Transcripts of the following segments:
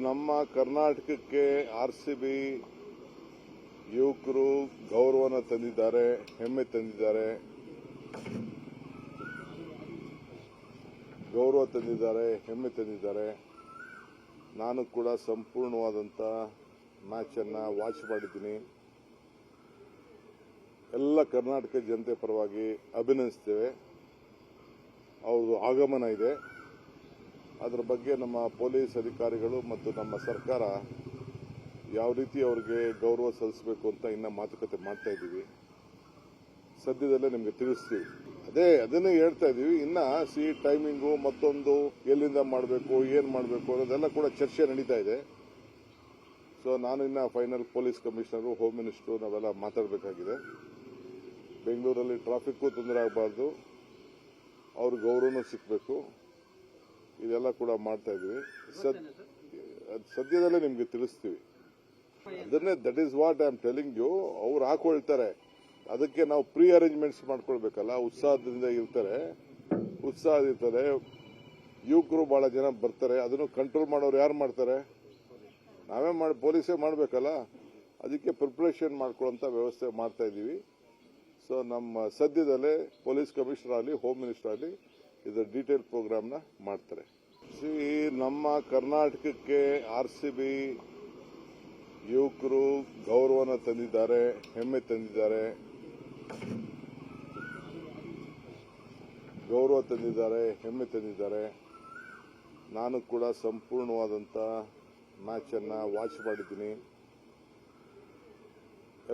ನಮ್ಮ ಕರ್ನಾಟಕಕ್ಕೆ ಆರ್ಸಿಬಿ ಯುವಕರು ಗೌರವನ ತಂದಿದ್ದಾರೆ, ಹೆಮ್ಮೆ ತಂದಿದ್ದಾರೆ, ಹೆಮ್ಮೆ ತಂದಿದ್ದಾರೆ. ನಾನು ಕೂಡ ಸಂಪೂರ್ಣವಾದಂಥ ಮ್ಯಾಚ್ ಅನ್ನು ವಾಚ್ ಮಾಡಿದ್ದೀನಿ. ಎಲ್ಲ ಕರ್ನಾಟಕ ಜನತೆ ಪರವಾಗಿ ಅಭಿನಂದಿಸ್ತೇವೆ. ಅವ್ರದ್ದು ಆಗಮನ ಇದೆ. ಅದರ ಬಗ್ಗೆ ನಮ್ಮ ಪೊಲೀಸ್ ಅಧಿಕಾರಿಗಳು ಮತ್ತು ನಮ್ಮ ಸರ್ಕಾರ ಯಾವ ರೀತಿ ಅವರಿಗೆ ಗೌರವ ಸಲ್ಲಿಸಬೇಕು ಅಂತ ಇನ್ನ ಮಾತುಕತೆ ಮಾಡ್ತಾ ಇದ್ದೀವಿ. ಸದ್ಯದಲ್ಲೇ ನಿಮಗೆ ತಿಳಿಸ್ತೀವಿ. ಅದನ್ನೇ ಹೇಳ್ತಾ ಇದ್ದೀವಿ. ಇನ್ನ ಟೈಮಿಂಗು ಮತ್ತೊಂದು ಎಲ್ಲಿಂದ ಮಾಡಬೇಕು, ಏನ್ ಮಾಡಬೇಕು ಅನ್ನೋದೆಲ್ಲ ಕೂಡ ಚರ್ಚೆ ನಡೀತಾ ಇದೆ. ಸೊ ನಾನು ಇನ್ನ final police commissioner, home minister ನಾವೆಲ್ಲ ಮಾತಾಡಬೇಕಾಗಿದೆ. ಬೆಂಗಳೂರಲ್ಲಿ ಟ್ರಾಫಿಕ್ಗೂ ತೊಂದರೆ ಆಗಬಾರ್ದು, ಅವ್ರ ಗೌರವನೂ ಸಿಗಬೇಕು. ಇದೆಲ್ಲ ಕೂಡ ಮಾಡ್ತಾ ಇದ್ವಿ. ಸದ್ಯದಲ್ಲೇ ನಿಮ್ಗೆ ತಿಳಿಸ್ತೀವಿ. That is what I am telling you. ಅವ್ರು ಹಾಕೊಳ್ತಾರೆ, ಅದಕ್ಕೆ ನಾವು ಪ್ರೀ ಅರೇಂಜ್ಮೆಂಟ್ಸ್ ಮಾಡ್ಕೊಳ್ಬೇಕಲ್ಲ. ಉತ್ಸಾಹದಿಂದ ಇರ್ತಾರೆ, ಯುವಕರು ಬಹಳ ಜನ ಬರ್ತಾರೆ. ಅದನ್ನು ಕಂಟ್ರೋಲ್ ಮಾಡೋರು ಯಾರು ಮಾಡ್ತಾರೆ? ನಾವೇ ಪೊಲೀಸೇ ಮಾಡಬೇಕಲ್ಲ. ಅದಕ್ಕೆ ಪ್ರಿಪರೇಷನ್ ಮಾಡ್ಕೊಳ್ಳುವಂತ ವ್ಯವಸ್ಥೆ ಮಾಡ್ತಾ ಇದ್ದೀವಿ. ಸೊ ನಮ್ಮ ಸದ್ಯದಲ್ಲೇ ಪೊಲೀಸ್ ಕಮಿಷನರ್ ಆಗಲಿ, ಹೋಮ್ ಮಿನಿಸ್ಟರ್ ಆಗಲಿ ಇದರ ಡೀಟೇಲ್ ಪ್ರೋಗ್ರಾಮ್ನ ಮಾಡ್ತಾರೆ. ನಮ್ಮ ಕರ್ನಾಟಕಕ್ಕೆ ಆರ್ಸಿಬಿ ಯುವಕರು ಗೌರವನ ತಂದಿದ್ದಾರೆ, ಹೆಮ್ಮೆ ತಂದಿದ್ದಾರೆ, ಹೆಮ್ಮೆ ತಂದಿದ್ದಾರೆ. ನಾನು ಕೂಡ ಸಂಪೂರ್ಣವಾದಂಥ ಮ್ಯಾಚ್ ಅನ್ನು ವಾಚ್ ಮಾಡಿದ್ದೀನಿ.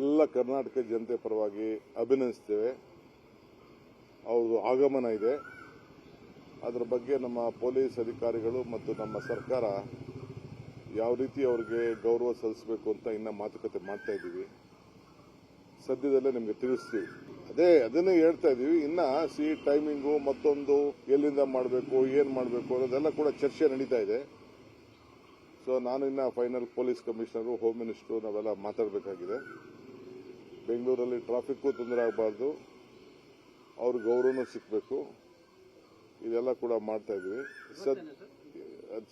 ಎಲ್ಲ ಕರ್ನಾಟಕ ಜನತೆ ಪರವಾಗಿ ಅಭಿನಂದಿಸ್ತೇವೆ. ಅವ್ರದ್ದು ಆಗಮನ ಇದೆ. ಅದರ ಬಗ್ಗೆ ನಮ್ಮ ಪೊಲೀಸ್ ಅಧಿಕಾರಿಗಳು ಮತ್ತು ನಮ್ಮ ಸರ್ಕಾರ ಯಾವ ರೀತಿ ಅವರಿಗೆ ಗೌರವ ಸಲ್ಲಿಸಬೇಕು ಅಂತ ಇನ್ನ ಮಾತುಕತೆ ಮಾಡ್ತಾ ಇದ್ದೀವಿ. ಸದ್ಯದಲ್ಲೇ ನಿಮಗೆ ತಿಳಿಸ್ತೀವಿ. ಅದನ್ನೇ ಹೇಳ್ತಾ ಇದ್ದೀವಿ. ಇನ್ನ ಟೈಮಿಂಗು ಮತ್ತೊಂದು ಎಲ್ಲಿಂದ ಮಾಡಬೇಕು, ಏನ್ ಮಾಡಬೇಕು ಅನ್ನೋದೆಲ್ಲ ಕೂಡ ಚರ್ಚೆ ನಡೀತಾ ಇದೆ. ಸೊ ನಾನು ಇನ್ನ final police commissioner, home minister ನಾವೆಲ್ಲ ಮಾತಾಡಬೇಕಾಗಿದೆ. ಬೆಂಗಳೂರಲ್ಲಿ ಟ್ರಾಫಿಕ್ಗೂ ತೊಂದರೆ ಆಗಬಾರ್ದು, ಅವ್ರ ಗೌರವನೂ ಸಿಗಬೇಕು. ಇದೆಲ್ಲ ಕೂಡ ಮಾಡ್ತಾ ಇದ್ವಿ.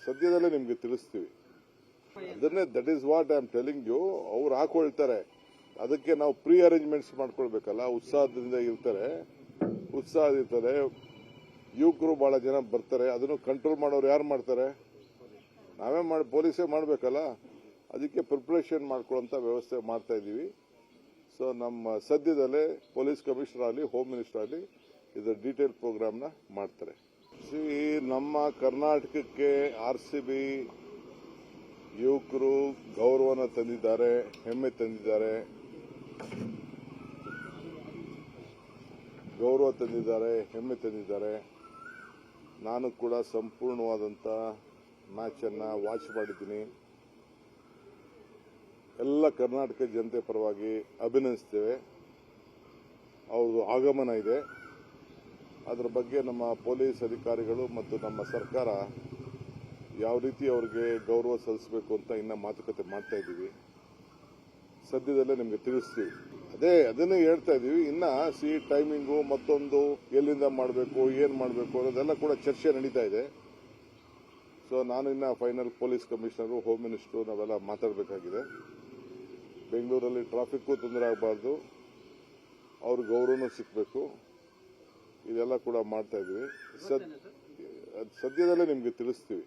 ಸದ್ಯದಲ್ಲೇ ನಿಮ್ಗೆ ತಿಳಿಸ್ತೀವಿ. That is what I am telling you. ಅವ್ರು ಹಾಕೊಳ್ತಾರೆ, ಅದಕ್ಕೆ ನಾವು ಪ್ರೀ ಅರೇಂಜ್ಮೆಂಟ್ಸ್ ಮಾಡ್ಕೊಳ್ಬೇಕಲ್ಲ. ಉತ್ಸಾಹದಿಂದ ಇರ್ತಾರೆ, ಯುವಕರು ಬಹಳ ಜನ ಬರ್ತಾರೆ. ಅದನ್ನು ಕಂಟ್ರೋಲ್ ಮಾಡೋರು ಯಾರು ಮಾಡ್ತಾರೆ? ನಾವೇ ಪೊಲೀಸೇ ಮಾಡಬೇಕಲ್ಲ. ಅದಕ್ಕೆ ಪ್ರಿಪರೇಷನ್ ಮಾಡ್ಕೊಳ್ಳುವಂತ ವ್ಯವಸ್ಥೆ ಮಾಡ್ತಾ ಇದ್ದೀವಿ. ಸೊ ನಮ್ಮ ಸದ್ಯದಲ್ಲೇ ಪೊಲೀಸ್ ಕಮಿಷನರ್ ಆಗಲಿ, ಹೋಮ್ ಮಿನಿಸ್ಟರ್ ಆಗಲಿ ಇದರ ಡೀಟೇಲ್ ಪ್ರೋಗ್ರಾಮ್ನ ಮಾಡ್ತಾರೆ. ನಮ್ಮ ಕರ್ನಾಟಕಕ್ಕೆ ಆರ್ಸಿಬಿ ಯುವಕರು ಗೌರವನ ತಂದಿದ್ದಾರೆ, ಹೆಮ್ಮೆ ತಂದಿದ್ದಾರೆ, ಹೆಮ್ಮೆ ತಂದಿದ್ದಾರೆ. ನಾನು ಕೂಡ ಸಂಪೂರ್ಣವಾದಂಥ ಮ್ಯಾಚ್ ಅನ್ನು ವಾಚ್ ಮಾಡಿದ್ದೀನಿ. ಎಲ್ಲ ಕರ್ನಾಟಕ ಜನತೆ ಪರವಾಗಿ ಅಭಿನಂದಿಸ್ತೇವೆ. ಅವ್ರದ್ದು ಆಗಮನ ಇದೆ. ಅದರ ಬಗ್ಗೆ ನಮ್ಮ ಪೊಲೀಸ್ ಅಧಿಕಾರಿಗಳು ಮತ್ತು ನಮ್ಮ ಸರ್ಕಾರ ಯಾವ ರೀತಿ ಅವರಿಗೆ ಗೌರವ ಸಲ್ಲಿಸಬೇಕು ಅಂತ ಇನ್ನ ಮಾತುಕತೆ ಮಾಡ್ತಾ ಇದ್ದೀವಿ. ಸದ್ಯದಲ್ಲೇ ನಿಮಗೆ ತಿಳಿಸ್ತೀವಿ. ಅದನ್ನೇ ಹೇಳ್ತಾ ಇದ್ದೀವಿ. ಇನ್ನ ಟೈಮಿಂಗು ಮತ್ತೊಂದು ಎಲ್ಲಿಂದ ಮಾಡಬೇಕು, ಏನ್ ಮಾಡಬೇಕು ಅನ್ನೋದೆಲ್ಲ ಕೂಡ ಚರ್ಚೆ ನಡೀತಾ ಇದೆ. ಸೊ ನಾನು ಇನ್ನ final police commissioner, home minister ನಾವೆಲ್ಲ ಮಾತಾಡಬೇಕಾಗಿದೆ. ಬೆಂಗಳೂರಲ್ಲಿ ಟ್ರಾಫಿಕ್ಗೂ ತೊಂದರೆ ಆಗಬಾರ್ದು, ಅವ್ರ ಗೌರವನೂ ಸಿಗಬೇಕು. ಇದೆಲ್ಲ ಕೂಡ ಮಾಡ್ತಾ ಇದ್ವಿ. ಸದ್ಯದಲ್ಲೇ ನಿಮ್ಗೆ ತಿಳಿಸ್ತೀವಿ.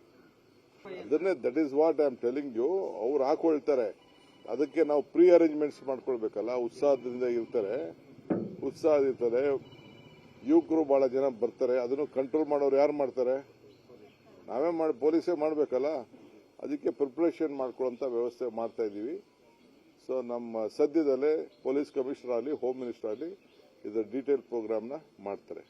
That is what I am telling you. ಅವ್ರು ಹಾಕೊಳ್ತಾರೆ, ಅದಕ್ಕೆ ನಾವು ಪ್ರೀ ಅರೇಂಜ್ಮೆಂಟ್ಸ್ ಮಾಡ್ಕೊಳ್ಬೇಕಲ್ಲ. ಉತ್ಸಾಹದಿಂದ ಇರ್ತಾರೆ, ಯುವಕರು ಬಹಳ ಜನ ಬರ್ತಾರೆ. ಅದನ್ನು ಕಂಟ್ರೋಲ್ ಮಾಡೋರು ಯಾರು ಮಾಡ್ತಾರೆ? ನಾವೇ ಪೊಲೀಸೇ ಮಾಡಬೇಕಲ್ಲ. ಅದಕ್ಕೆ ಪ್ರಿಪರೇಷನ್ ಮಾಡ್ಕೊಳ್ಳುವಂತ ವ್ಯವಸ್ಥೆ ಮಾಡ್ತಾ ಇದ್ದೀವಿ. ಸೊ ನಮ್ಮ ಸದ್ಯದಲ್ಲೇ ಪೊಲೀಸ್ ಕಮಿಷನರ್ ಆಗಲಿ, ಹೋಮ್ ಮಿನಿಸ್ಟರ್ ಆಗಲಿ ಇದರ ಡೀಟೇಲ್ ಪ್ರೋಗ್ರಾಮ್ನ ಮಾಡ್ತಾರೆ.